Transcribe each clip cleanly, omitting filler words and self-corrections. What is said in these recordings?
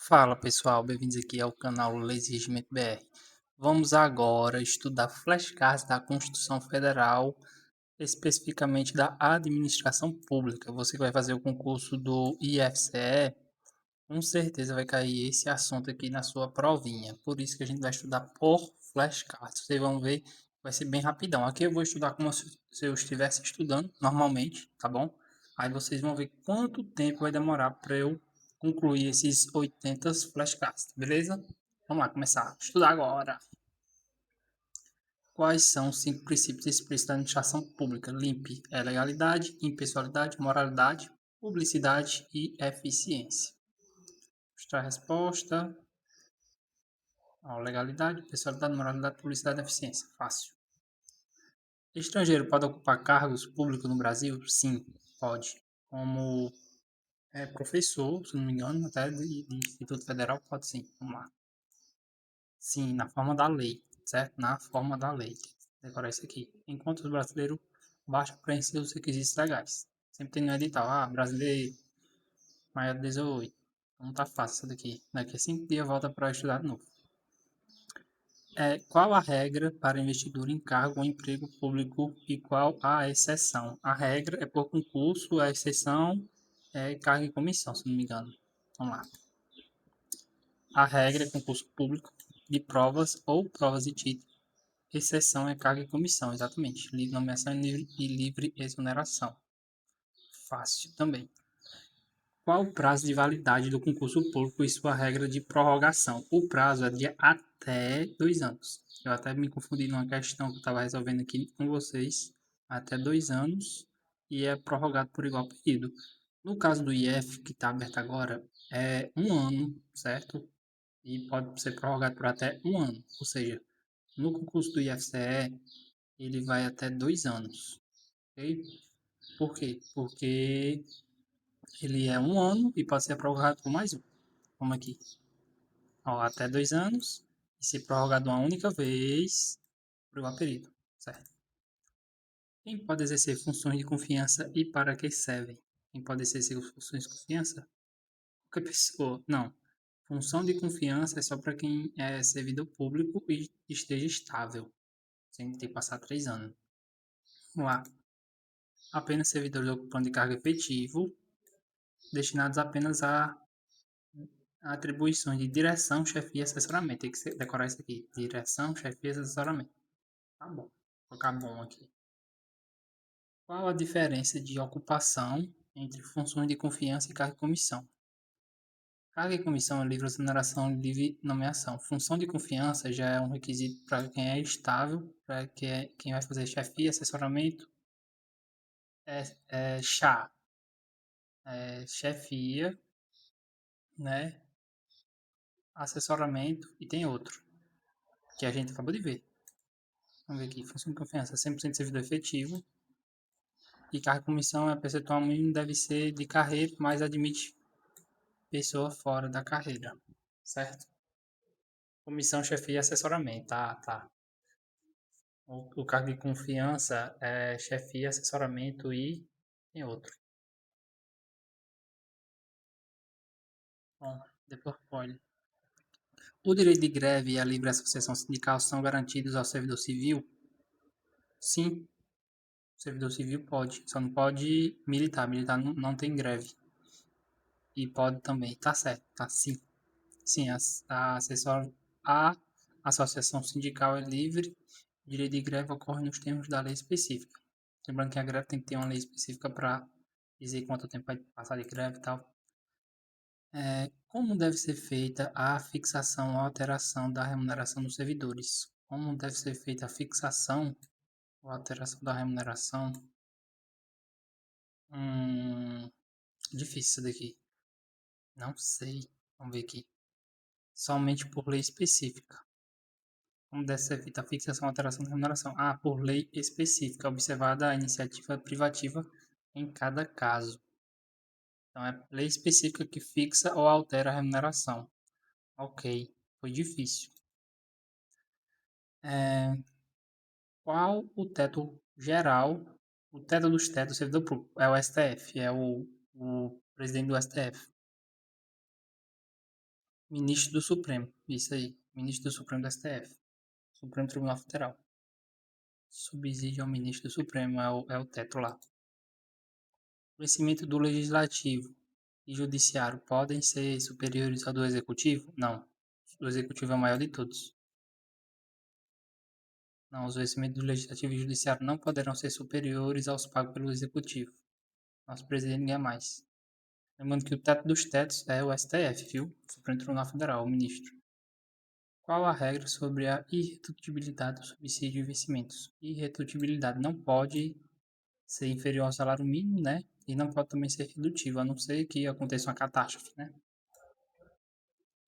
Fala pessoal, bem-vindos aqui ao canal Leis e Regimento BR. Vamos agora estudar flashcards da Constituição Federal, especificamente da Administração Pública. Você que vai fazer o concurso do IFCE, com certeza vai cair esse assunto aqui na sua provinha. Por isso que a gente vai estudar por flashcards. Vocês vão ver, vai ser bem rapidão. Aqui eu vou estudar como se eu estivesse estudando normalmente, tá bom? Aí vocês vão ver quanto tempo vai demorar para eu concluir esses 80 flashcards, beleza? Vamos lá, começar a estudar agora. Quais são os 5 princípios explícitos da administração pública? LIMP é legalidade, impessoalidade, moralidade, publicidade e eficiência. Mostrar a resposta. Ó, legalidade, impessoalidade, moralidade, publicidade e eficiência. Fácil. Estrangeiro pode ocupar cargos públicos no Brasil? Sim, pode. Como professor, se não me engano, até de Instituto Federal, pode sim. Vamos lá. Sim, na forma da lei, certo? Na forma da lei. Decorar isso aqui. Enquanto os brasileiros basta preencher os requisitos legais. Sempre tem no edital, brasileiro, maior de 18. Não tá fácil isso daqui. Daqui a 5 dias volta para estudar de novo. Qual a regra para investidura em cargo ou emprego público e qual a exceção? A regra é por concurso, a exceção é cargo e comissão, se não me engano. Vamos lá. A regra é concurso público de provas ou provas de título. Exceção é cargo e comissão, exatamente. Livre nomeação e livre exoneração. Fácil também. Qual o prazo de validade do concurso público e sua regra de prorrogação? O prazo é de até 2 anos. Eu até me confundi numa questão que eu estava resolvendo aqui com vocês. Até 2 anos e é prorrogado por igual período. No caso do IF, que está aberto agora, é 1 ano, certo? E pode ser prorrogado por até 1 ano. Ou seja, no concurso do IFCE, ele vai até 2 anos. Ok? Por quê? Porque ele é 1 ano e pode ser prorrogado por mais um. Como aqui. Ó, até 2 anos e ser prorrogado uma única vez por igual período. Certo? Quem pode exercer funções de confiança e para que servem? Quem pode exercer funções de confiança? Qualquer pessoa. Não. Função de confiança é só para quem é servidor público e esteja estável, sem ter que passar 3 anos. Vamos lá. Apenas servidores ocupando de cargo efetivo, destinados apenas a atribuições de direção, chefia e assessoramento. Tem que decorar isso aqui. Direção, chefia e assessoramento. Tá bom. Vou colocar bom aqui. Qual a diferença de ocupação entre funções de confiança e cargo e comissão? Cargo e comissão é livre exoneração e livre nomeação. Função de confiança já é um requisito para quem é estável, para quem vai fazer chefia, assessoramento, chá, chefia, né? Assessoramento e tem outro, que a gente acabou de ver. Vamos ver aqui. Função de confiança, 100% servidor efetivo. E cargo e comissão é percentual mínimo deve ser de carreira, mas admite pessoa fora da carreira. Certo? Comissão, chefia e assessoramento. Tá. O cargo de confiança é chefia, assessoramento e tem outro. Bom, depois pode. O direito de greve e a livre associação sindical são garantidos ao servidor civil? Sim, o servidor civil pode, só não pode militar. Militar não tem greve. E pode também, tá certo, tá sim. Sim, a associação sindical é livre, o direito de greve ocorre nos termos da lei específica. Lembrando que a greve tem que ter uma lei específica para dizer quanto tempo vai passar de greve e tal. Como deve ser feita a fixação ou alteração da remuneração dos servidores? Como deve ser feita a fixação ou alteração da remuneração? Difícil isso daqui. Não sei. Vamos ver aqui. Somente por lei específica. Como deve ser feita a fixação ou alteração da remuneração? Por lei específica, observada a iniciativa privativa em cada caso. Então, é lei específica que fixa ou altera a remuneração. Ok, foi difícil. Qual o teto geral, o teto dos tetos do servidor público? É o STF, é o presidente do STF. Ministro do Supremo. Isso aí. Ministro do Supremo do STF. Supremo Tribunal Federal. Subsídio ao ministro do Supremo é o teto lá. O crescimento do Legislativo e Judiciário podem ser superiores ao do Executivo? Não. O Executivo é o maior de todos. Não, os vencimentos do Legislativo e Judiciário não poderão ser superiores aos pagos pelo Executivo. Nosso presidente ganha mais. Lembrando que o teto dos tetos é o STF, viu? Supremo Tribunal Federal, o ministro. Qual a regra sobre a irredutibilidade do subsídio de vencimentos? Irredutibilidade não pode ser inferior ao salário mínimo, né? E não pode também ser redutível, a não ser que aconteça uma catástrofe, né?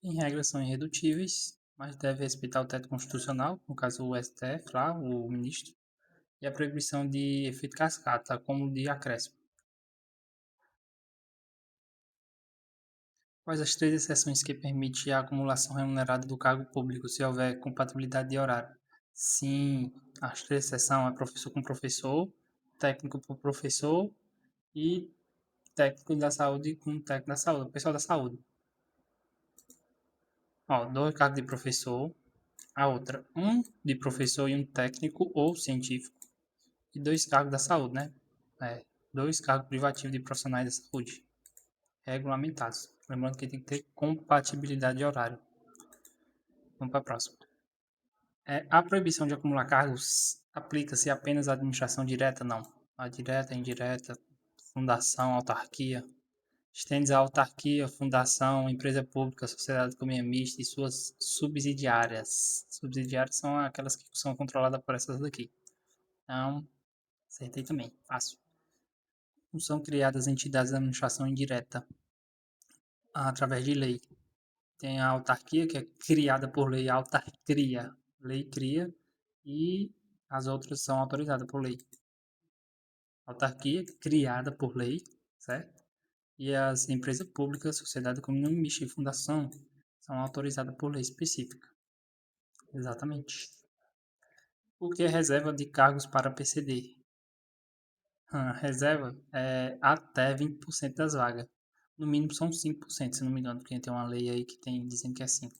Em regra, são irredutíveis, mas deve respeitar o teto constitucional, no caso o STF, lá, o ministro, e a proibição de efeito cascata, como de acréscimo. Quais as três exceções que permitem a acumulação remunerada do cargo público se houver compatibilidade de horário? Sim, as três exceções é professor com professor, técnico com professor e técnico da saúde com técnico da saúde, pessoal da saúde. Ó, dois cargos de professor, a outra, um de professor e um técnico ou científico, e dois cargos da saúde, né? É, dois cargos privativos de profissionais da saúde, regulamentados. Lembrando que tem que ter compatibilidade de horário. Vamos para a próxima. A proibição de acumular cargos aplica-se apenas à administração direta? Não. A direta, indireta, fundação, autarquia. Estende à autarquia, fundação, empresa pública, sociedade de economia mista e suas subsidiárias. Subsidiárias são aquelas que são controladas por essas daqui. Então, acertei também. Fácil. Não são criadas entidades de administração indireta através de lei. Tem a autarquia, que é criada por lei, a autarquia. Lei cria e as outras são autorizadas por lei. Autarquia, criada por lei, certo? E as empresas públicas, sociedade comunal mista e fundação são autorizadas por lei específica. Exatamente. O que é reserva de cargos para PCD? Reserva é até 20% das vagas. No mínimo são 5%, se não me engano, porque tem uma lei aí que tem dizendo que é 5%.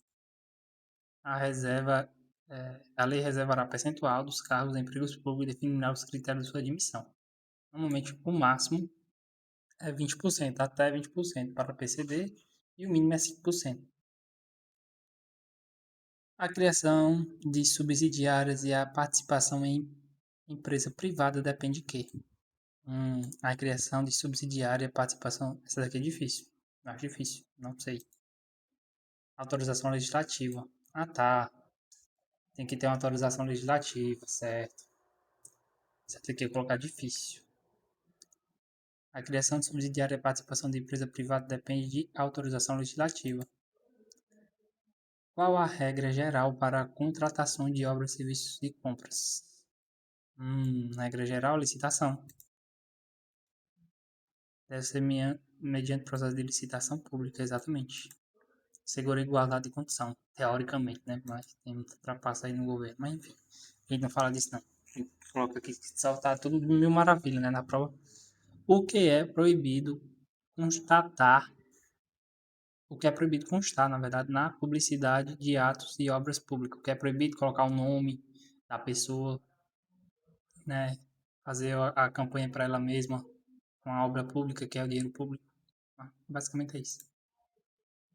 A lei reservará percentual dos cargos em empregos públicos e definirá os critérios de sua admissão. Normalmente, o máximo é 20%, até 20% para PCD e o mínimo é 5%. A criação de subsidiárias e a participação em empresa privada depende de quê? A criação de subsidiária e a participação. Essa daqui é difícil. Acho difícil, não sei. Autorização legislativa. Ah, tá. Tem que ter uma autorização legislativa, certo. Você tem que colocar difícil. A criação de subsidiária e a participação de empresa privada depende de autorização legislativa. Qual a regra geral para a contratação de obras, serviços e compras? Regra geral, licitação. Deve ser mediante processo de licitação pública, exatamente. Segura igualdade de condição, teoricamente, né? Mas tem muita trapaça aí no governo. Mas enfim, a gente não fala disso não. A gente coloca aqui que saltar tudo mil maravilha, né? Na prova. O que é proibido constatar, o que é proibido constar, na verdade, na publicidade de atos e obras públicas. O que é proibido colocar o nome da pessoa, né? Fazer a campanha para ela mesma com a obra pública, que é o dinheiro público. Basicamente é isso.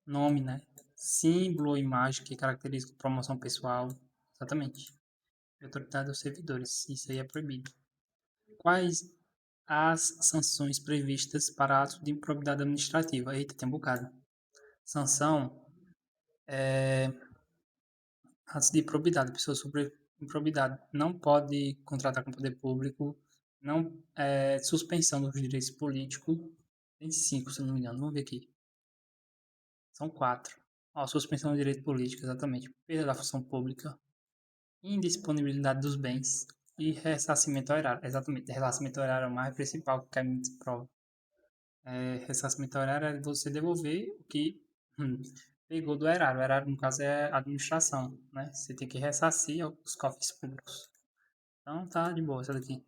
Nome, né? Símbolo ou imagem que caracteriza a promoção pessoal. Exatamente. Autoridade aos servidores. Isso aí é proibido. Quais as sanções previstas para atos de improbidade administrativa? Eita, tem um bocado. Sanção é atos de improbidade. Pessoa sobre improbidade não pode contratar com o poder público. Não suspensão dos direitos políticos. Tem 5, se não me engano. Vamos ver aqui. São 4. Ó, suspensão do direito político, exatamente. Perda da função pública, indisponibilidade dos bens e ressarcimento horário. Exatamente, ressarcimento horário é o mais principal que a gente prova. Ressarcimento horário é você devolver o que pegou do erário. O erário, no caso, é a administração, né? Você tem que ressarcir os cofres públicos. Então, tá de boa essa daqui.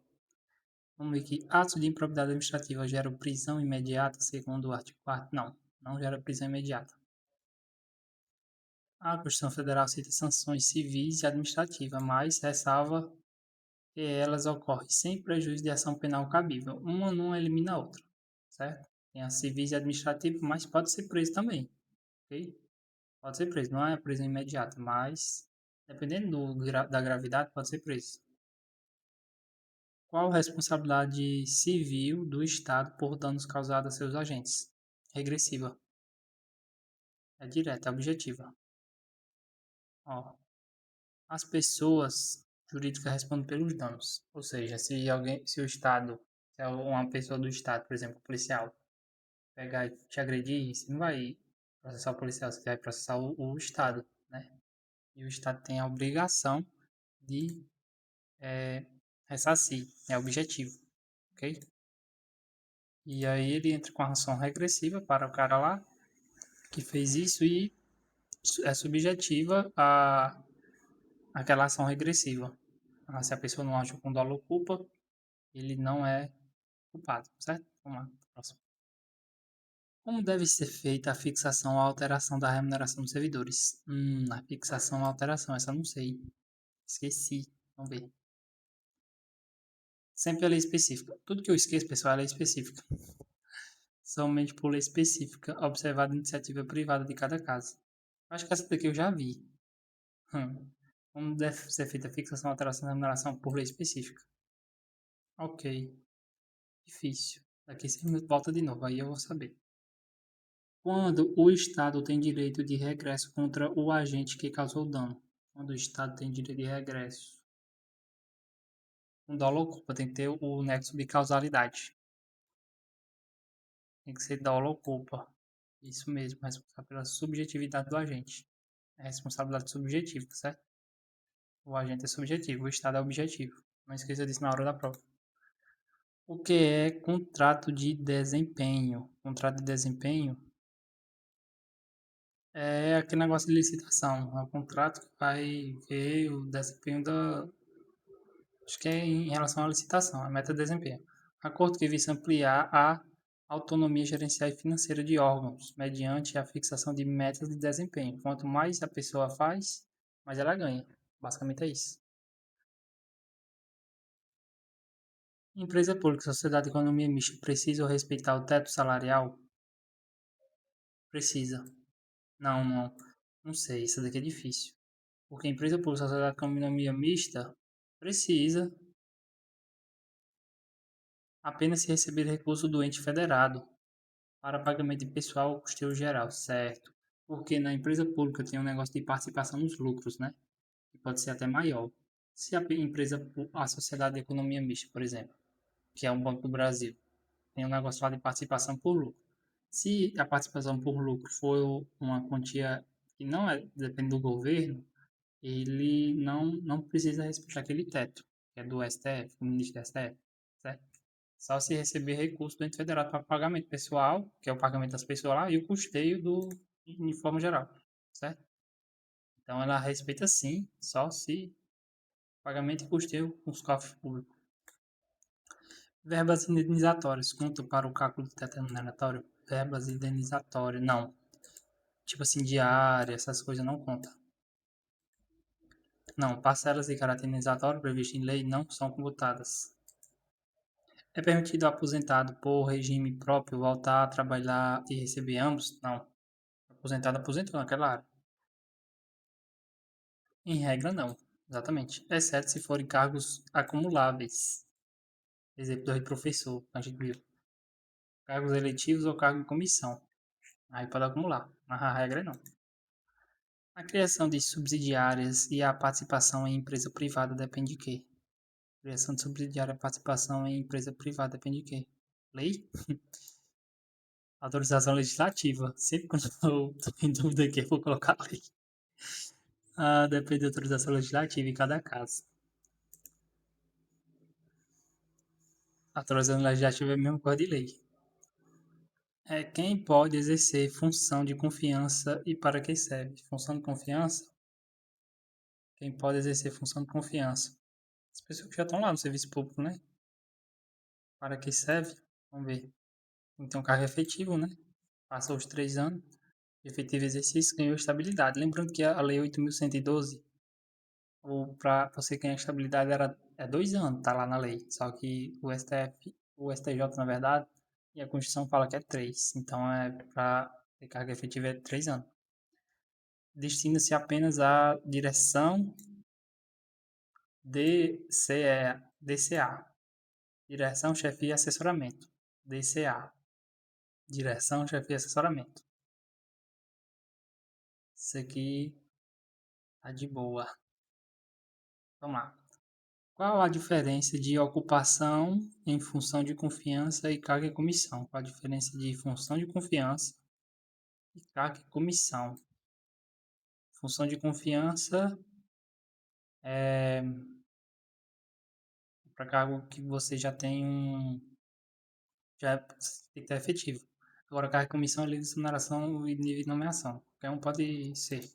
Vamos ver aqui. Atos de improbidade administrativa geram prisão imediata, segundo o artigo 4º? Não, não gera prisão imediata. A Constituição Federal cita sanções civis e administrativas, mas ressalva que elas ocorrem sem prejuízo de ação penal cabível. Uma não elimina a outra, certo? Tem a civis e administrativa, mas pode ser preso também, ok? Pode ser preso, não é prisão imediata, mas dependendo da gravidade, pode ser preso. Qual a responsabilidade civil do Estado por danos causados a seus agentes? Regressiva. É direta, é objetiva. Ó, as pessoas jurídicas respondem pelos danos. Ou seja, se o Estado, se é uma pessoa do Estado, por exemplo, policial, pegar e te agredir, você não vai processar o policial, você vai processar o Estado, né? E o Estado tem a obrigação de ressarcir, é objetivo, ok? E aí ele entra com a ação regressiva para o cara lá que fez isso e é subjetiva aquela ação regressiva. Se a pessoa não agiu com dolo ou culpa, ele não é culpado, certo? Vamos lá, próximo. Como deve ser feita a fixação ou alteração da remuneração dos servidores? A fixação ou alteração, essa eu não sei. Esqueci. Vamos ver. Sempre a lei específica. Tudo que eu esqueço, pessoal, é lei específica. Somente por lei específica, observada a iniciativa privada de cada caso. Acho que essa daqui eu já vi. Como deve ser feita a fixação ou alteração da remuneração por lei específica? Ok. Difícil. Daqui 5 minutos volta de novo, aí eu vou saber. Quando o Estado tem direito de regresso contra o agente que causou o dano. Quando o Estado tem direito de regresso. Um dolo ou culpa tem que ter o nexo de causalidade. Tem que ser dolo ou culpa. Isso mesmo, responsável pela subjetividade do agente. É responsabilidade subjetiva, tá certo? O agente é subjetivo, o Estado é objetivo. Não esqueça disso na hora da prova. O que é contrato de desempenho? Contrato de desempenho é aquele negócio de licitação. É o contrato que vai ver o desempenho da. Acho que é em relação à licitação, a meta de desempenho. Acordo que visa ampliar a autonomia gerencial e financeira de órgãos, mediante a fixação de metas de desempenho. Quanto mais a pessoa faz, mais ela ganha. Basicamente é isso. Empresa pública, sociedade, economia mista, precisam respeitar o teto salarial? Precisa. Não, não. Não sei, isso daqui é difícil. Porque empresa pública, sociedade com economia mista precisa apenas se receber recurso do ente federado para pagamento de pessoal ou custeio geral, certo? Porque na empresa pública tem um negócio de participação nos lucros, né? Que pode ser até maior. Se a empresa, a sociedade de economia mista, por exemplo, que é um Banco do Brasil, tem um negócio lá de participação por lucro. Se a participação por lucro for uma quantia que não depende do governo, ele não precisa respeitar aquele teto, que é do STF, do ministro do STF, certo? Só se receber recurso do ente federal para pagamento pessoal, que é o pagamento das pessoas lá, e o custeio de forma geral, certo? Então ela respeita sim, só se pagamento e custeio com os cofres públicos. Verbas indenizatórias contam para o cálculo do teto remuneratório? Verbas indenizatórias, não. Tipo assim, diária, essas coisas não contam. Não, parcelas de caráter indenizatório previstas em lei não são computadas. É permitido ao aposentado por regime próprio voltar a trabalhar e receber ambos? Não. Aposentado aposentou naquela área. Em regra, não. Exatamente. Exceto se forem cargos acumuláveis. Exemplo do professor, a gente viu. Cargos eletivos ou cargo em comissão. Aí pode acumular. Mas a regra é não. A criação de subsidiárias e a participação em empresa privada depende de quê? Criação de subsidiária e participação em empresa privada depende de quê? Lei? Autorização legislativa. Sempre quando eu tô em dúvida aqui, eu vou colocar lei. Depende da autorização legislativa em cada caso. A autorização legislativa é a mesma coisa de lei. É quem pode exercer função de confiança e para que serve. Função de confiança? Quem pode exercer função de confiança? As pessoas que já estão lá no serviço público, né? Para que serve? Vamos ver. Então, cargo efetivo, né? Passou os 3 anos. efetivo exercício ganhou estabilidade. Lembrando que a Lei 8.112, para você ganhar estabilidade é 2 anos, tá lá na lei. Só que o STJ, na verdade, e a Constituição fala que é 3. Então, para ter carga efetiva é 3 anos. Destina-se apenas à direção DCA, Direção, Chefia e Assessoramento. DCA, Direção, Chefia e Assessoramento. Isso aqui tá de boa. Vamos lá. Qual a diferença de ocupação em função de confiança e carga e comissão? Qual a diferença de função de confiança e carga e comissão? Função de confiança é para cargo que você já tem já tem que estar efetivo. Agora, carga e comissão é livre de exoneração e nível de nomeação. Qualquer um pode ser.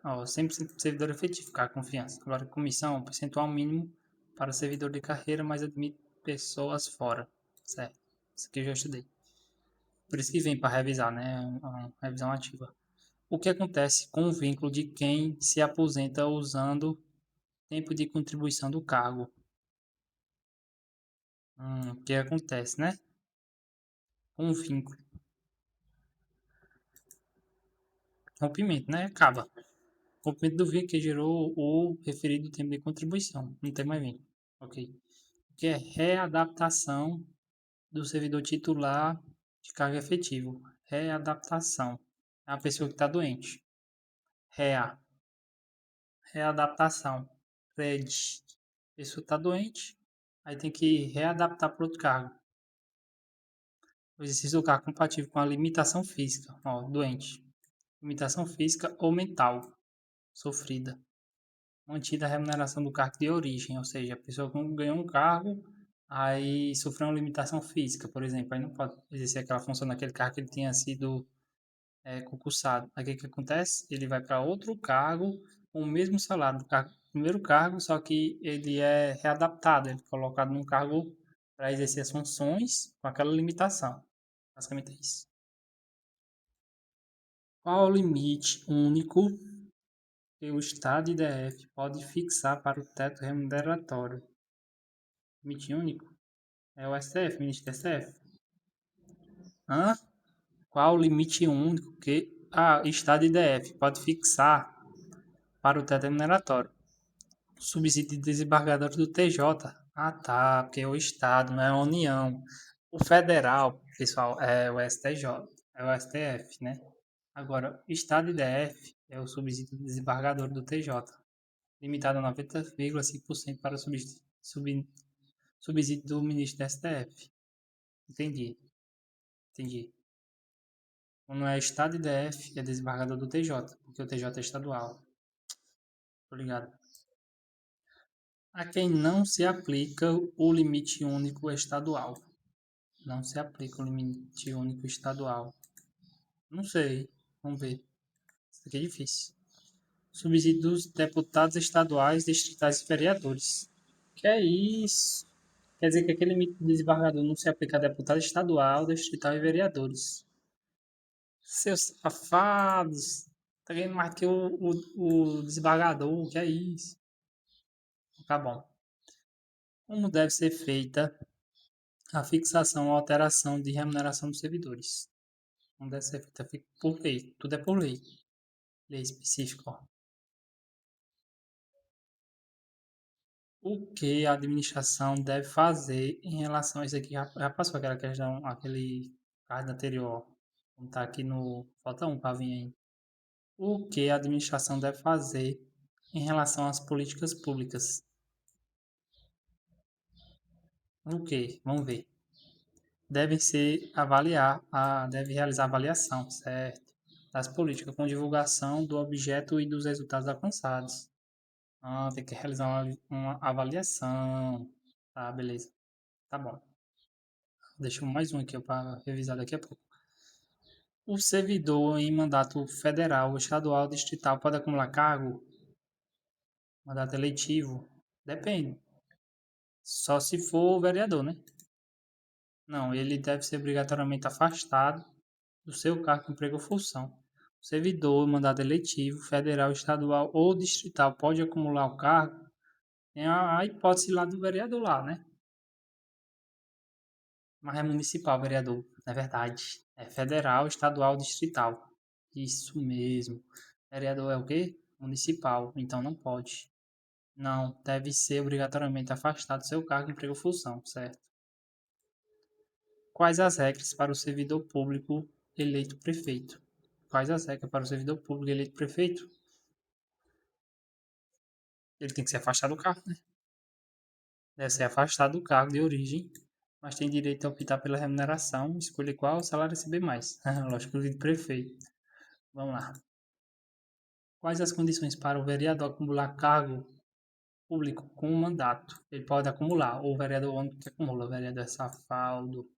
Ó, 100% de servidor efetivo, carga e confiança. Agora, comissão, percentual mínimo para servidor de carreira, mas admite pessoas fora. Certo. Isso aqui eu já estudei. Por isso que vem para revisar, né? Uma revisão ativa. O que acontece com o vínculo de quem se aposenta usando tempo de contribuição do cargo? O que acontece, né? Com o vínculo. Rompimento, né? Acaba. Rompimento do vínculo que gerou o referido tempo de contribuição. Não tem mais vínculo. Ok. O que é readaptação do servidor titular de cargo efetivo? Readaptação. É a pessoa que está doente. Rea. Readaptação. Red. A pessoa está doente, aí tem que readaptar para outro cargo. O exercício do cargo compatível com a limitação física, ó, doente. Limitação física ou mental sofrida. Mantida a remuneração do cargo de origem, ou seja, a pessoa ganhou um cargo, aí sofreu uma limitação física, por exemplo, aí não pode exercer aquela função naquele cargo que ele tinha sido concursado. Aí o que acontece? Ele vai para outro cargo com o mesmo salário do primeiro cargo, só que ele é readaptado, ele é colocado num cargo para exercer as funções com aquela limitação. Basicamente é isso. Qual o limite único que o Estado IDF pode fixar para o teto remuneratório? Limite único? É o STF, ministro do STF. Hã? Qual o limite único que o Estado IDF pode fixar para o teto remuneratório? Subsídio de desembargadores do TJ. Ah, tá, porque é o Estado, não é a União. O federal, pessoal, é o STJ, é o STF, né? Agora, Estado e DF é o subsídio de desembargador do TJ, limitado a 90,5% para o subsídio do ministro do STF. Entendi, entendi. Quando é Estado e DF, é desembargador do TJ, porque o TJ é estadual. Obrigado. A quem não se aplica o limite único estadual. Não se aplica o limite único estadual. Não sei. Vamos ver. Isso aqui é difícil. Subsídio dos deputados estaduais, distritais e vereadores. Que é isso? Quer dizer que aquele limite do desembargador não se aplica a deputado estadual, distrital e vereadores. Seus safados. Tá ganhando mais que o desembargador. Que é isso? Tá bom. Como deve ser feita a fixação ou alteração de remuneração dos servidores? Não deve ser feita por lei. Tudo é por lei. Lei específica. Ó. O que a administração deve fazer em relação a isso aqui? Já passou aquela questão, aquele card anterior. Vamos estar aqui no. Falta um para vir aí. O que a administração deve fazer em relação às políticas públicas? O que? Vamos ver. Deve realizar avaliação, certo? Das políticas com divulgação do objeto e dos resultados alcançados. Ah, tem que realizar uma avaliação. Tá, beleza. Tá bom. Deixa mais um aqui para revisar daqui a pouco. O servidor em mandato federal, estadual, distrital pode acumular cargo? Mandato eletivo? Depende. Só se for o vereador, né? Não, ele deve ser obrigatoriamente afastado do seu cargo, emprego ou função. O servidor, mandato eletivo, federal, estadual ou distrital pode acumular o cargo. Tem a hipótese lá do vereador lá, né? Mas é municipal, vereador. É verdade. É federal, estadual, distrital. Isso mesmo. Vereador é o quê? Municipal. Então não pode. Não, deve ser obrigatoriamente afastado do seu cargo, emprego ou função, certo? Quais as regras para o servidor público eleito prefeito? Quais as regras para o servidor público eleito prefeito? Ele tem que ser afastado do cargo, né? Deve ser afastado do cargo de origem, mas tem direito a optar pela remuneração, escolher qual salário receber mais. Lógico, de prefeito. Vamos lá. Quais as condições para o vereador acumular cargo público com mandato? Ele pode acumular, ou o vereador único que acumula, o vereador é safado.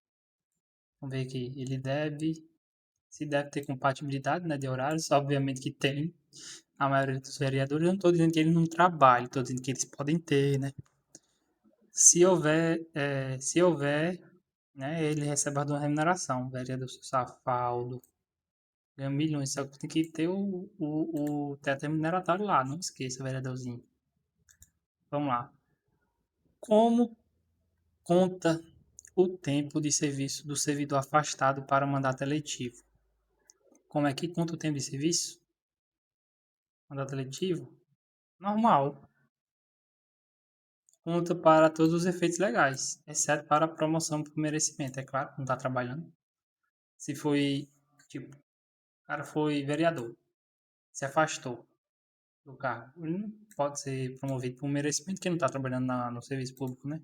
Vamos ver aqui. Ele deve, se deve ter compatibilidade, né, de horários, obviamente que tem. A maioria dos vereadores, eu não estou dizendo que eles não trabalham, estou dizendo que eles podem ter, né? Se houver, né, ele recebe uma remuneração. O vereador safado ganha milhões, só que tem que ter o teto remuneratório lá, não esqueça, vereadorzinho. Vamos lá. Como conta o tempo de serviço do servidor afastado para mandato eletivo? Como é que conta o tempo de serviço? Mandato eletivo? Normal. Conta para todos os efeitos legais, exceto para a promoção por merecimento, é claro, não está trabalhando. Se foi, tipo, o cara foi vereador, se afastou do cargo, ele não pode ser promovido por merecimento, porque não está trabalhando no serviço público, né?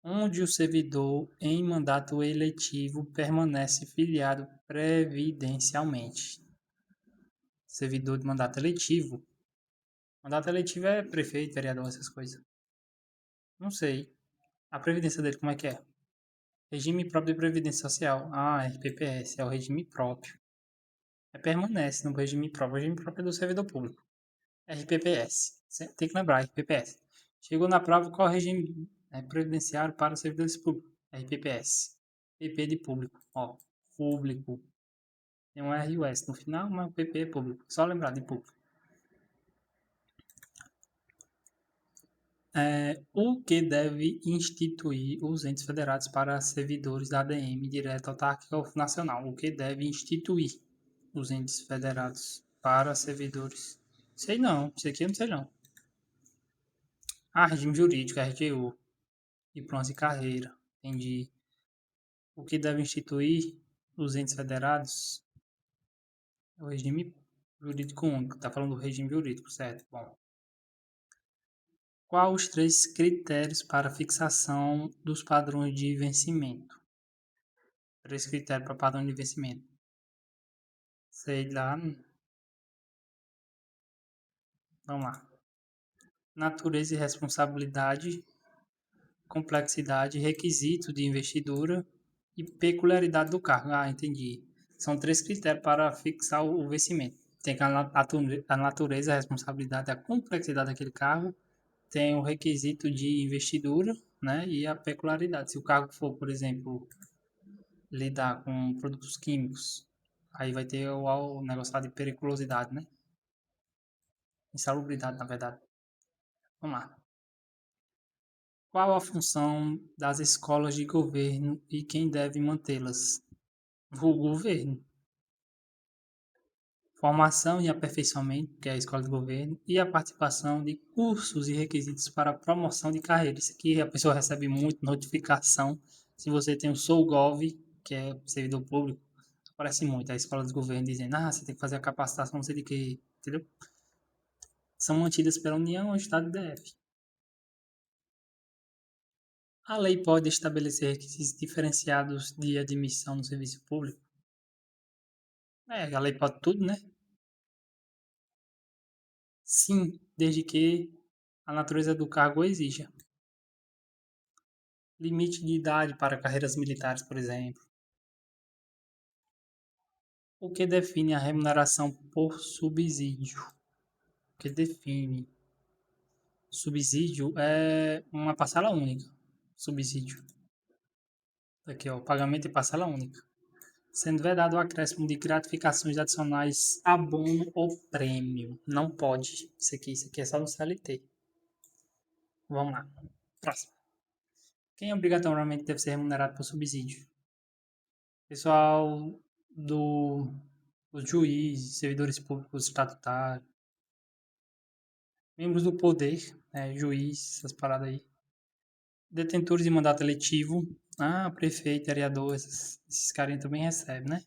Onde o servidor em mandato eletivo permanece filiado previdencialmente. Servidor de mandato eletivo. Mandato eletivo é prefeito, vereador, essas coisas. Não sei. A previdência dele, como é que é? Regime próprio de previdência social. Ah, RPPS, é o regime próprio. É, permanece no regime próprio. O regime próprio é do servidor público. RPPS. Tem que lembrar, RPPS. Chegou na prova, qual é o regime previdenciário para os servidores públicos? RPPS. PP de público. Ó, público. Tem um RUS no final, mas o PP é público. Só lembrar de público. O que deve instituir os entes federados para servidores da ADM, direta, autárquica ou nacional? O que deve instituir os entes federados para servidores? Sei não, isso aqui eu não sei não. Ah, regime jurídico, RGU, diplomas de carreira, entendi. O que deve instituir os entes federados? O regime jurídico único, tá falando do regime jurídico, certo? Bom. Quais os três critérios para fixação dos padrões de vencimento? Três critérios para padrão de vencimento. Sei lá. Vamos lá. Natureza e responsabilidade, complexidade, requisito de investidura e peculiaridade do cargo. Ah, entendi. São três critérios para fixar o vencimento. Tem a natureza, a responsabilidade, a complexidade daquele cargo, tem o requisito de investidura, né, e a peculiaridade. Se o cargo for, por exemplo, lidar com produtos químicos, aí vai ter o negócio lá de periculosidade, né? Insalubridade, na verdade. Vamos lá. Qual a função das escolas de governo e quem deve mantê-las? O governo. Formação e aperfeiçoamento, que é a escola de governo, e a participação de cursos e requisitos para a promoção de carreira. Isso aqui a pessoa recebe muito notificação. Se você tem o SouGov, que é servidor público, aparece muito a escola de governo dizendo: ah, você tem que fazer a capacitação, não sei de que, entendeu? São mantidas pela União ou Estado e DF. A lei pode estabelecer requisitos diferenciados de admissão no serviço público. A lei pode tudo, né? Sim, desde que a natureza do cargo exija. Limite de idade para carreiras militares, por exemplo. O que define a remuneração por subsídio? O que define? Subsídio é uma parcela única. Subsídio. Aqui, ó, pagamento de parcela única. Sendo vedado o acréscimo de gratificações adicionais, abono ou prêmio. Não pode. Isso aqui é só no CLT. Vamos lá. Próximo. Quem obrigatoriamente deve ser remunerado por subsídio? Pessoal do os juízes, servidores públicos estatutários, membros do poder, juiz, essas paradas aí. Detentores de mandato eletivo. Prefeito, vereador, esses carinha também recebem, né?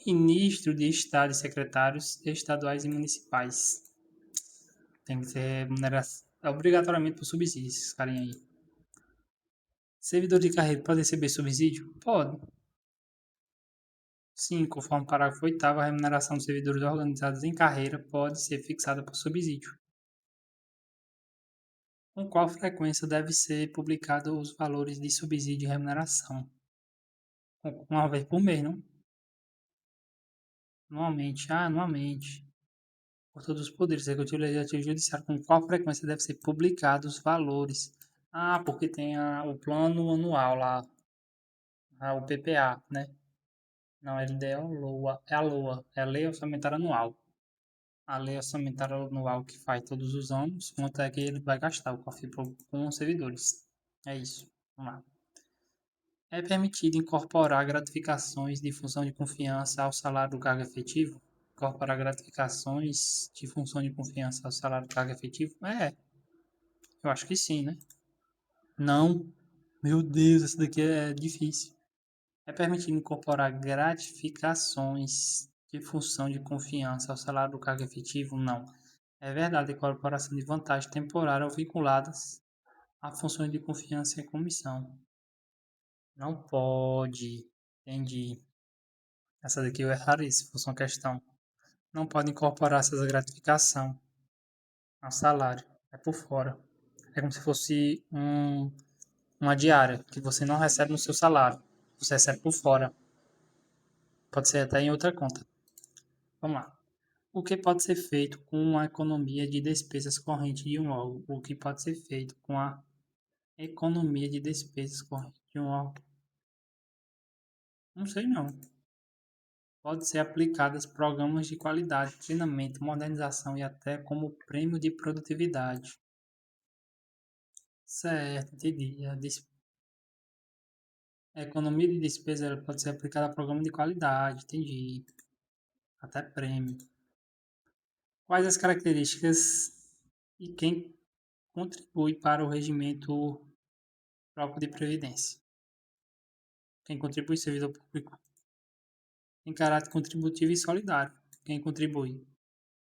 Ministro de Estado e secretários estaduais e municipais. Tem que ser remuneração obrigatoriamente por subsídio, esses carinha aí. Servidor de carreira pode receber subsídio? Pode. Sim, conforme o parágrafo 8º, a remuneração dos servidores organizados em carreira pode ser fixada por subsídio. Com qual frequência deve ser publicado os valores de subsídio e remuneração? Uma vez por mês, não? Anualmente. Anualmente. Por todos os poderes, executivo, legislativo e judiciário. Com qual frequência deve ser publicado os valores? Porque tem o plano anual lá, o PPA, né? Não, LDA é a LOA. É a LOA, é a Lei Orçamentária Anual. A lei orçamentária anual que faz todos os anos, quanto é que ele vai gastar o cofre público com os servidores. É isso. Vamos lá. É permitido incorporar gratificações de função de confiança ao salário do cargo efetivo? Incorporar gratificações de função de confiança ao salário do cargo efetivo? Eu acho que sim, né? Não. Meu Deus, essa daqui é difícil. É permitido incorporar gratificações de função de confiança ao salário do cargo efetivo? Não. É verdade, a incorporação de vantagens temporárias ou vinculadas a funções de confiança e comissão. Não pode. Entendi. Essa daqui eu erraria se fosse uma questão. Não pode incorporar essa gratificação ao salário. É por fora. É como se fosse uma diária que você não recebe no seu salário. Você recebe por fora. Pode ser até em outra conta. Vamos lá. O que pode ser feito com a economia de despesas correntes de um órgão? O que pode ser feito com a economia de despesas correntes de um órgão? Não sei não. Pode ser aplicadas programas de qualidade, treinamento, modernização e até como prêmio de produtividade. Certo, entendi. A economia de despesa ela pode ser aplicada a programa de qualidade, entendi. Até prêmio. Quais as características e quem contribui para o regimento próprio de previdência? Quem contribui? Servidor público. Em caráter contributivo e solidário. Quem contribui?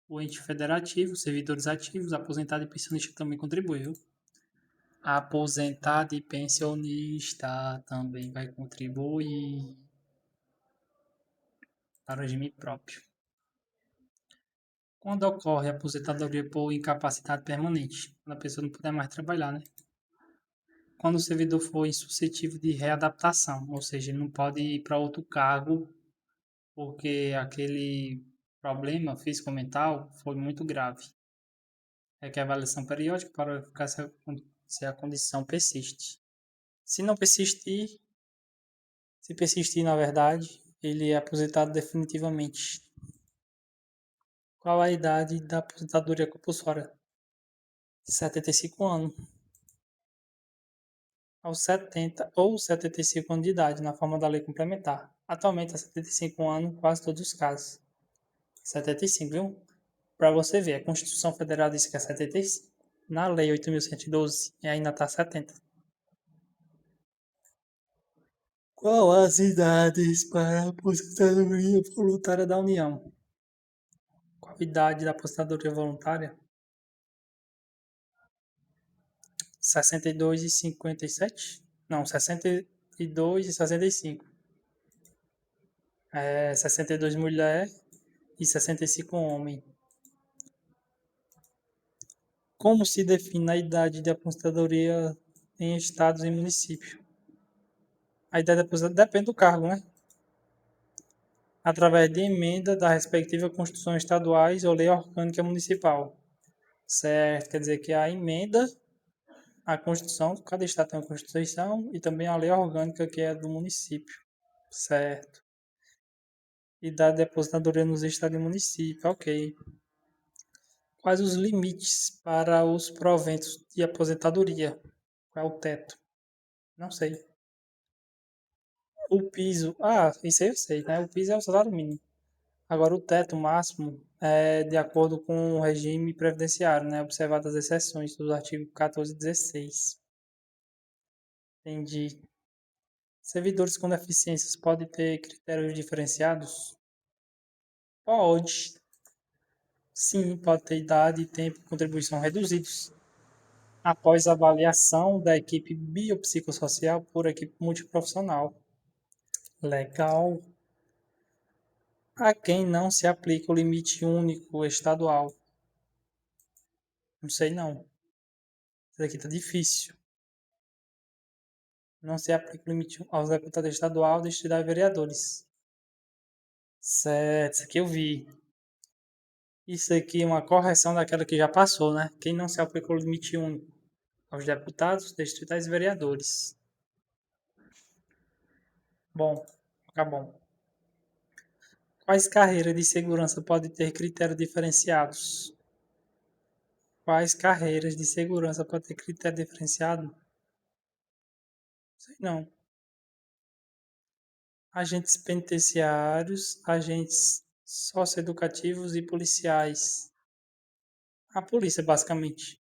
O ente federativo, servidores ativos, aposentado e pensionista também contribuiu. Aposentado e pensionista também vai contribuir para o regime próprio. Quando ocorre a aposentadoria por incapacidade permanente? Quando a pessoa não puder mais trabalhar, né? Quando o servidor for insuscetível de readaptação, ou seja, ele não pode ir para outro cargo porque aquele problema físico-mental foi muito grave. Requer avaliação periódica para verificar se a condição persiste. Se não persistir, se persistir, na verdade, ele é aposentado definitivamente. Qual a idade da aposentadoria compulsória? 75 anos. Aos 70 ou 75 anos de idade, na forma da lei complementar. Atualmente, a 75 anos, quase todos os casos. 75, viu? Para você ver, a Constituição Federal diz que é 75. Na Lei 8.112, e ainda está 70. Qual as idades para a aposentadoria voluntária da União? Qual a idade da aposentadoria voluntária? 62 e 57? Não, 62 e 65. 62 mulher e 65 homem. Como se define a idade de aposentadoria em estados e municípios? A idade de aposentadoria depende do cargo, né? Através de emenda da respectiva Constituição estaduais ou lei orgânica municipal. Certo, quer dizer que a emenda A Constituição, cada estado tem uma Constituição e também a lei orgânica que é do município, certo? Idade de aposentadoria nos estados e município, ok. Quais os limites para os proventos de aposentadoria? Qual é o teto? Não sei. O piso, isso aí eu sei, né? O piso é o salário mínimo. Agora, o teto máximo é de acordo com o regime previdenciário, né? Observadas as exceções do artigo 14 e 16. Entendi. Servidores com deficiências podem ter critérios diferenciados? Pode. Sim, pode ter idade, tempo e contribuição reduzidos. Após a avaliação da equipe biopsicossocial por equipe multiprofissional. Legal. A quem não se aplica o limite único estadual? Não sei não. Isso aqui tá difícil. Não se aplica o limite aos deputados estadual, distrital e vereadores. Certo, isso aqui eu vi. Isso aqui é uma correção daquela que já passou, né? Quem não se aplica o limite único aos deputados, distritais e vereadores. Bom, tá bom. Quais carreiras de segurança podem ter critérios diferenciados? Quais carreiras de segurança podem ter critério diferenciado? Sei não. Agentes penitenciários, agentes socioeducativos e policiais. A polícia, basicamente.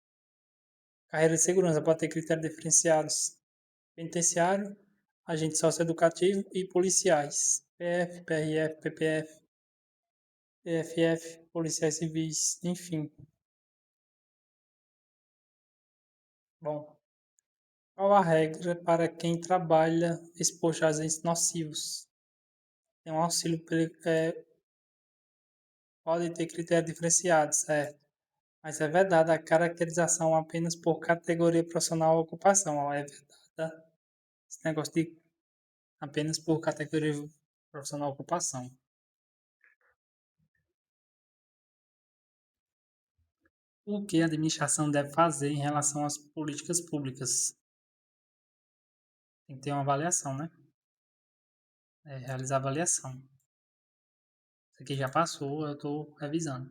Carreira de segurança pode ter critérios diferenciados. Penitenciário, agente socioeducativo e policiais. PF, PRF, PPF, PFF, policiais civis, enfim. Bom, qual a regra para quem trabalha exposto a agentes nocivos? Tem um auxílio, pode ter critérios diferenciados, certo? Mas é vedada a caracterização apenas por categoria profissional ou ocupação. Ó, é vedada esse negócio de apenas por categoria profissional ou ocupação. O que a administração deve fazer em relação às políticas públicas? Tem que ter uma avaliação, né? Realizar avaliação. Isso aqui já passou, eu estou revisando.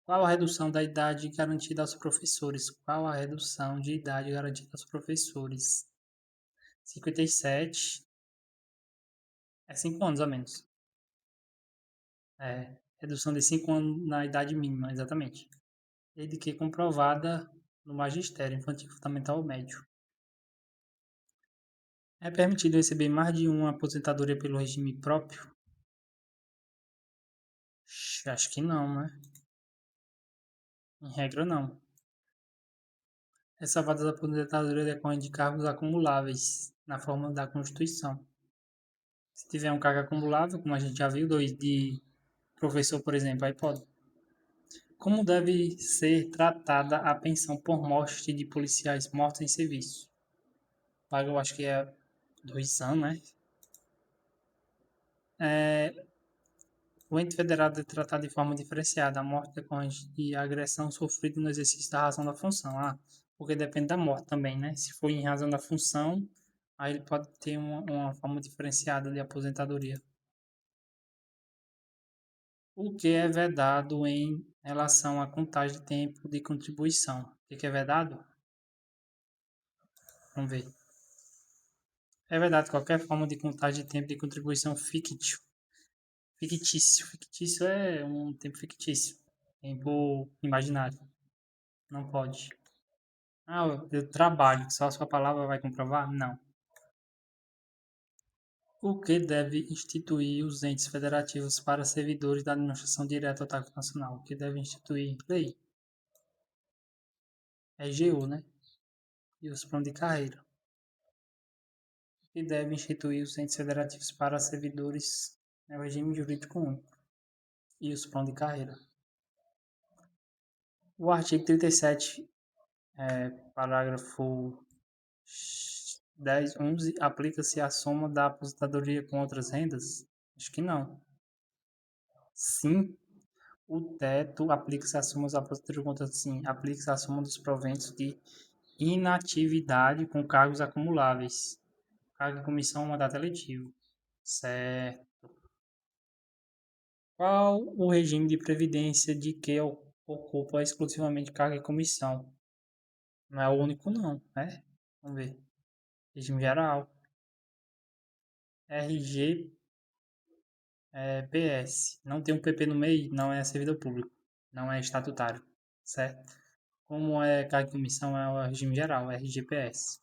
Qual a redução da idade garantida aos professores? Qual a redução de idade garantida aos professores? 57 é 5 anos a menos. Redução de 5 anos na idade mínima, exatamente. Desde que comprovada no magistério infantil, fundamental ou médio. É permitido receber mais de uma aposentadoria pelo regime próprio? Acho que não, né? Em regra, não. Ressalvadas a aposentadoria decorrem de cargos acumuláveis na forma da Constituição. Se tiver um cargo acumulável, como a gente já viu, dois de professor, por exemplo, aí pode. Como deve ser tratada a pensão por morte de policiais mortos em serviço? Paga, eu acho que é 2 anos, né? O ente federado deve tratar de forma diferenciada a morte decorrente de agressão sofrida no exercício da razão da função. Porque depende da morte também, né? Se for em razão da função, aí ele pode ter uma forma diferenciada de aposentadoria. O que é vedado em relação à contagem de tempo de contribuição? O que é vedado? Vamos ver. É verdade, qualquer forma de contagem de tempo de contribuição fictício. Fictício. Fictício é um tempo fictício. Tempo imaginário. Não pode. Eu trabalho. Só a sua palavra vai comprovar? Não. O que deve instituir os entes federativos para servidores da administração direta ao Tráfico Nacional? O que deve instituir? Lei. É EGU, né? E os planos de carreira. O que deve instituir os entes federativos para servidores no regime jurídico único? E os planos de carreira. O artigo 37, parágrafo 10, 11, aplica-se à soma da aposentadoria com outras rendas? Acho que não. Sim, o teto aplica-se à soma da aposentadoria com outras, sim, aplica-se à soma dos proventos de Inatividade com cargos acumuláveis. Cargo de comissão ou mandato eletivo. Certo. Qual o regime de previdência de que ocupa exclusivamente cargo e comissão? Não é o único, não, né? Vamos ver. Regime geral. RG, PS. Não tem um PP no meio, não é servidor público. Não é estatutário. Certo? Como é cargo e comissão, é o regime geral, RGPS.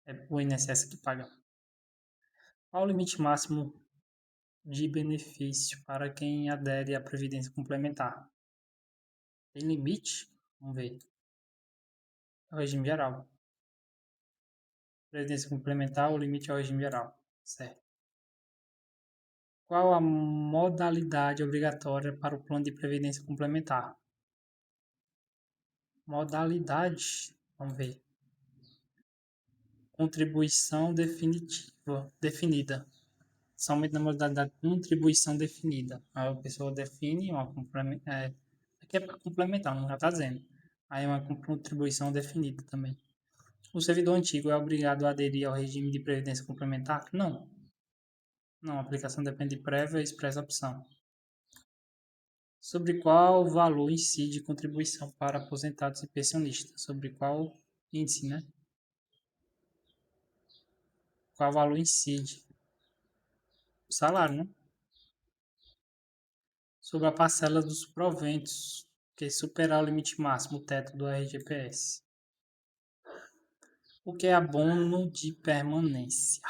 É o INSS que paga. Qual o limite máximo de benefício para quem adere à Previdência Complementar? Tem limite? Vamos ver. É o regime geral. Previdência Complementar, o limite é o regime geral. Certo. Qual a modalidade obrigatória para o plano de previdência complementar? Modalidade, vamos ver. Contribuição definitiva, definida. Somente na modalidade de contribuição definida. Aí a pessoa define uma aqui é para complementar, não já está dizendo. Aí é uma contribuição definida também. O servidor antigo é obrigado a aderir ao regime de previdência complementar? Não. Não, a aplicação depende de prévia e expressa opção. Sobre qual valor incide contribuição para aposentados e pensionistas? Sobre qual índice, né? Qual valor incide? O salário, né? Sobre a parcela dos proventos que superar o limite máximo, o teto do RGPS. O que é abono de permanência?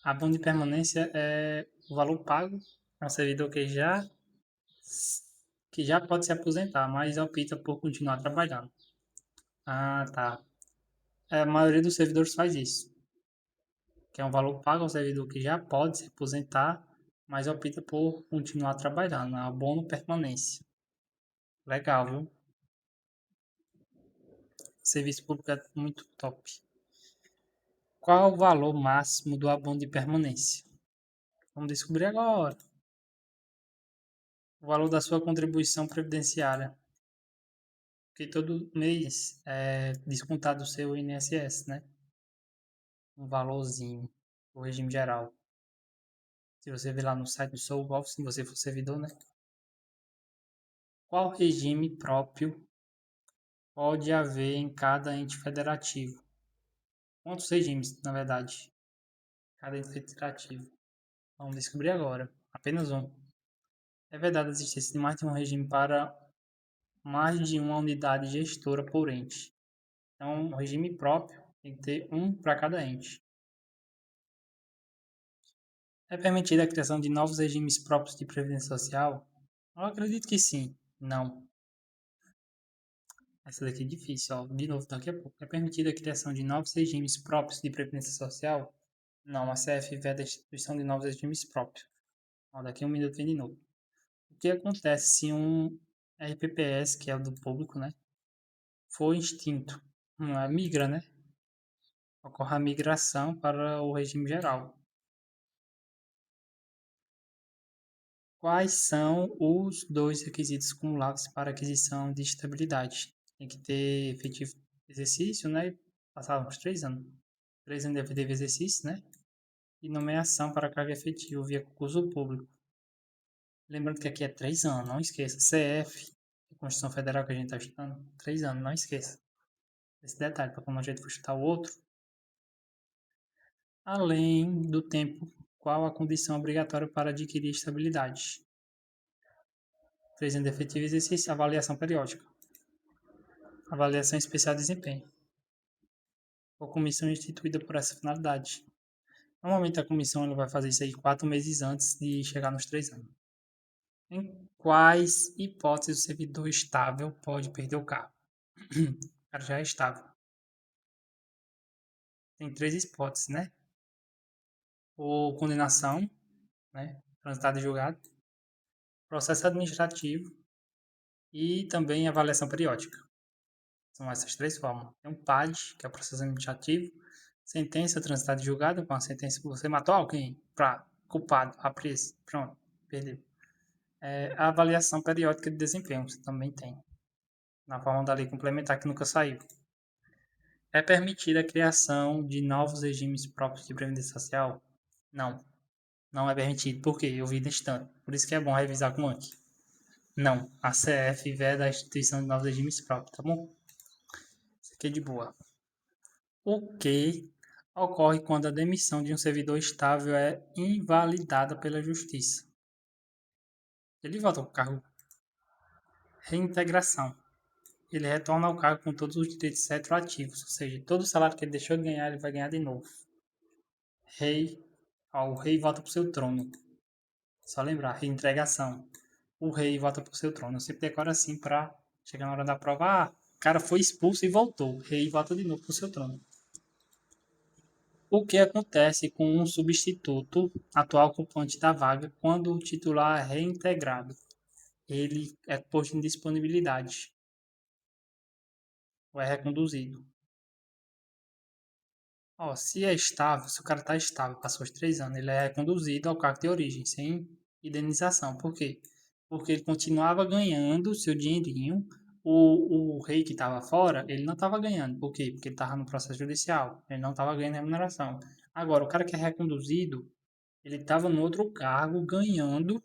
Abono de permanência é o valor pago a um servidor que já pode se aposentar, mas opta por continuar trabalhando. Ah, tá. A maioria dos servidores faz isso, que é um valor pago ao servidor que já pode se aposentar, mas opta por continuar trabalhando. É abono permanência. Legal, viu? Serviço público é muito top. Qual o valor máximo do abono de permanência? Vamos descobrir agora. O valor da sua contribuição previdenciária. Porque todo mês é descontado o seu INSS, né? Um valorzinho. O regime geral. Se você ver lá no site do SoulGolf, se você for servidor, né? Qual regime próprio pode haver em cada ente federativo? Quantos regimes, na verdade? Cada ente federativo. Vamos descobrir agora. Apenas um. É verdade a existência de mais de um regime para mais de uma unidade gestora por ente. Então, um regime próprio tem que ter um para cada ente. É permitida a criação de novos regimes próprios de previdência social? Eu acredito que sim. Não. Essa daqui é difícil, ó. De novo, daqui a pouco. É permitida a criação de novos regimes próprios de previdência social? Não, a CF veda a instituição de novos regimes próprios. Ó, daqui a um minuto vem de novo. O que acontece se um RPPS, que é o do público, né, for extinto? Migra, né? Ocorre a migração para o regime geral. Quais são os dois requisitos cumuláveis para aquisição de estabilidade? Tem que ter efetivo exercício, né? Passar uns 3 anos. 3 anos de efetivo exercício, né? E nomeação para cargo efetivo via concurso público. Lembrando que aqui é 3 anos, não esqueça. CF, Constituição Federal que a gente está estudando, 3 anos, não esqueça. Esse detalhe, para quando a gente for estudar o outro. Além do tempo, qual a condição obrigatória para adquirir estabilidade? 3 anos de efetivo exercício, avaliação periódica. Avaliação especial de desempenho. Ou comissão instituída por essa finalidade. Normalmente a comissão ela vai fazer isso aí 4 meses antes de chegar nos 3 anos. Em quais hipóteses o servidor estável pode perder o cargo? O cara já é estável. Tem 3 hipóteses, né? Ou condenação, né? Transitado e julgado. Processo administrativo e também avaliação periódica. São essas 3 formas. Tem um PAD, que é o processo administrativo. Sentença transitada e julgada, com a sentença que você matou alguém, pra, culpado, a preso, pronto, perdeu. A avaliação periódica de desempenho, você também tem. na forma da lei complementar que nunca saiu. É permitida a criação de novos regimes próprios de previdência social? Não, não é permitido. Por quê? Eu vi neste tanto. Por isso que é bom revisar com o Anki. Não, a CF veda a instituição de novos regimes próprios, tá bom? Isso aqui é de boa. O que ocorre quando a demissão de um servidor estável é invalidada pela Justiça? Ele volta ao cargo. Reintegração. Ele retorna ao cargo com todos os direitos retroativos, ou seja, todo o salário que ele deixou de ganhar, ele vai ganhar de novo. Rei, ó, o rei volta para o seu trono. Só lembrar, reintegração. O rei volta para o seu trono. Eu sempre decoro assim para chegar na hora da prova. Ah, o cara foi expulso e voltou. O rei volta de novo para o seu trono. O que acontece com um substituto, atual ocupante da vaga, quando o titular é reintegrado? Ele é posto em disponibilidade ou é reconduzido. Ó, se é estável, se o cara está estável, passou os 3 anos, ele é reconduzido ao cargo de origem, sem indenização. Por quê? Porque ele continuava ganhando seu dinheirinho. O rei que estava fora, ele não estava ganhando. Por quê? Porque ele estava no processo judicial. Ele não estava ganhando remuneração. Agora, o cara que é reconduzido, ele estava no outro cargo ganhando.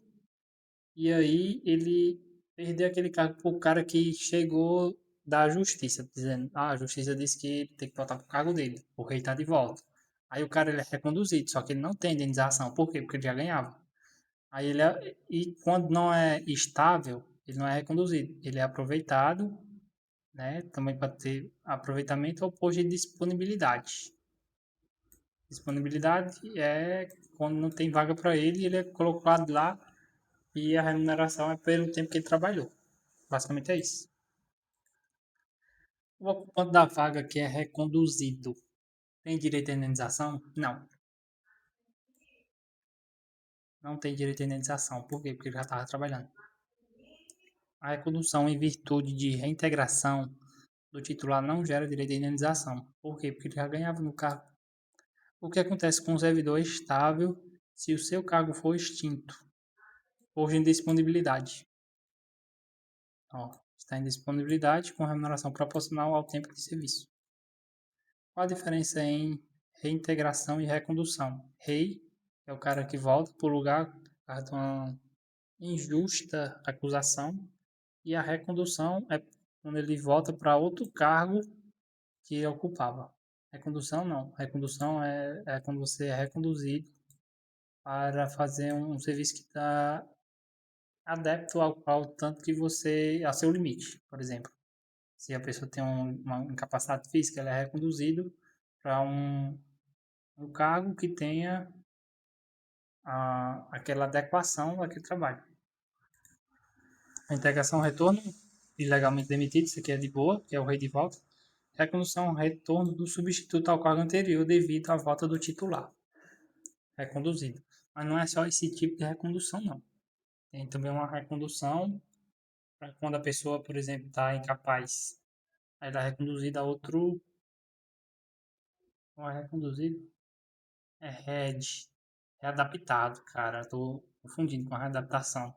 E aí ele perdeu aquele cargo pro cara que chegou da justiça, dizendo, ah, a justiça disse que tem que voltar pro cargo dele, o rei tá de volta. Aí o cara ele é reconduzido, só que ele não tem indenização. Por quê? Porque ele já ganhava. Aí ele e quando não é estável, ele não é reconduzido, ele é aproveitado, né? Também para ter aproveitamento ou posto de disponibilidade. Disponibilidade é quando não tem vaga para ele, ele é colocado lá e a remuneração é pelo tempo que ele trabalhou. Basicamente é isso. O ocupante da vaga que é reconduzido tem direito à indenização? Não. Não tem direito à indenização. Por quê? Porque ele já estava trabalhando. A recondução em virtude de reintegração do titular não gera direito à indenização. Por quê? Porque ele já ganhava no cargo. O que acontece com o servidor estável se o seu cargo for extinto? Ou em disponibilidade. Ó, está em disponibilidade com remuneração proporcional ao tempo de serviço. Qual a diferença em reintegração e recondução? Rei é o cara que volta para o lugar por causa de uma injusta acusação, e a recondução é quando ele volta para outro cargo que ele ocupava. Recondução não. Recondução é quando você é reconduzido para fazer um serviço que está adepto ao tanto que você, ao seu limite, por exemplo. Se a pessoa tem uma incapacidade física, ela é reconduzido para um cargo que tenha aquela adequação daquele trabalho. A integração retorno, ilegalmente demitido, isso aqui é de boa, que é o rei de volta. Recondução, retorno do substituto ao cargo anterior devido à volta do titular. Reconduzido. Mas não é só esse tipo de recondução, não. Tem também uma recondução para quando a pessoa, por exemplo, está incapaz. Aí ela é reconduzida a outro. Não é reconduzido? É head. É adaptado, cara. Tô confundindo com a readaptação.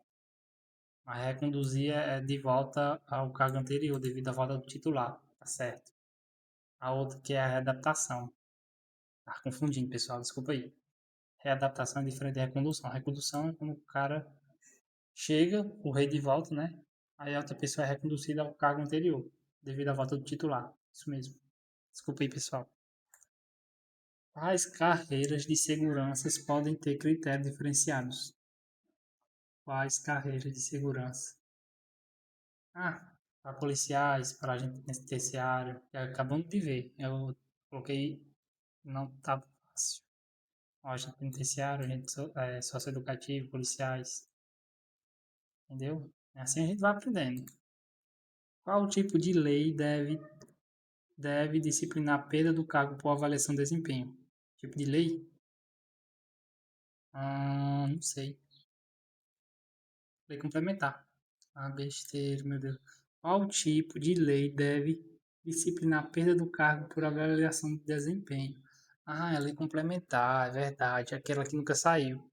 A reconduzir é de volta ao cargo anterior, devido à volta do titular, tá certo? A outra que é a readaptação. Tá confundindo, pessoal, desculpa aí. Readaptação é diferente de recondução. Recondução é quando o cara chega, o rei de volta, né? Aí a outra pessoa é reconduzida ao cargo anterior, devido à volta do titular. Isso mesmo. Desculpa aí, pessoal. Quais carreiras de segurança podem ter critérios diferenciados? Quais carreiras de segurança? Ah, para policiais, para agente penitenciário. Acabamos de ver. Eu coloquei, não tá fácil. Ó, agente penitenciário, agente socioeducativo, policiais. Entendeu? Assim a gente vai aprendendo. Qual tipo de lei deve disciplinar a perda do cargo por avaliação de desempenho? Tipo de lei? Não sei. Lei complementar. Ah, besteira, meu Deus. Qual tipo de lei deve disciplinar a perda do cargo por avaliação de desempenho? Ah, é a lei complementar, é verdade, aquela que nunca saiu.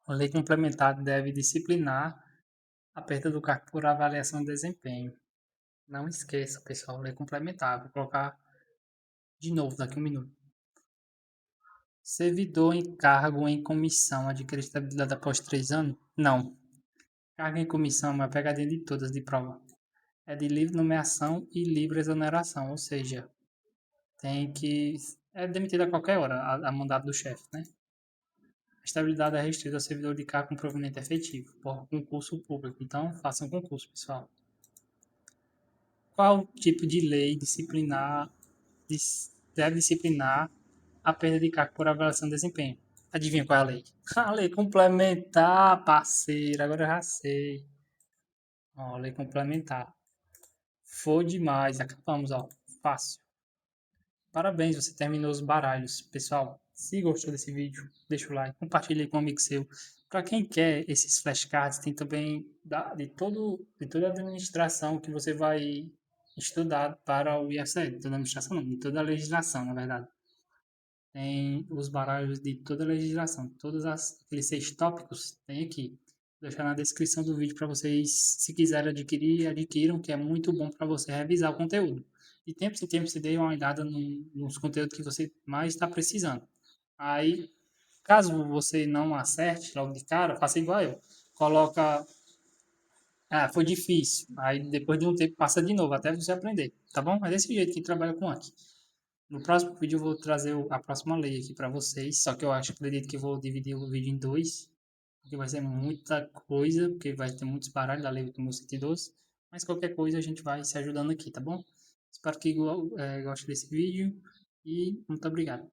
A lei complementar deve disciplinar a perda do cargo por avaliação de desempenho. Não esqueça, pessoal, lei complementar. Vou colocar de novo daqui a um minuto. Servidor em cargo ou em comissão adquire estabilidade após 3 anos? Não. Cargo em comissão é uma pegadinha de todas de prova. É de livre nomeação e livre exoneração, ou seja, tem que. É demitido a qualquer hora, a mandado do chefe, né? A estabilidade é restrita ao servidor de cargo com provimento efetivo, por concurso público. Então, façam concurso, pessoal. Qual tipo de lei disciplinar deve disciplinar a perda de cargo por avaliação de desempenho? Adivinha qual é a lei? A lei complementar, parceiro. Agora eu já sei. Ó, lei complementar. Foi demais. Acabamos, ó. Fácil. Parabéns, você terminou os baralhos. Pessoal, se gostou desse vídeo, deixa o like, compartilhe com um amigo seu. Para quem quer esses flashcards, tem também de toda a administração que você vai estudar para o IFCE. De toda a administração não, de toda a legislação, na verdade. Tem os baralhos de toda a legislação, aqueles 6 tópicos tem aqui. Vou deixar na descrição do vídeo para vocês, se quiserem adquirir, adquiram, que é muito bom para você revisar o conteúdo. De tempo em tempo você dê uma olhada nos conteúdos que você mais está precisando. Aí, caso você não acerte logo de cara, faça igual eu. Coloca, foi difícil. Aí depois de um tempo passa de novo, até você aprender, tá bom? É desse jeito que trabalha com aqui. No próximo vídeo eu vou trazer a próxima lei aqui para vocês, só que eu acredito que eu vou dividir o vídeo em dois, porque vai ser muita coisa, porque vai ter muitos baralhos da lei 8.112, mas qualquer coisa a gente vai se ajudando aqui, tá bom? Espero que gostem desse vídeo e muito obrigado.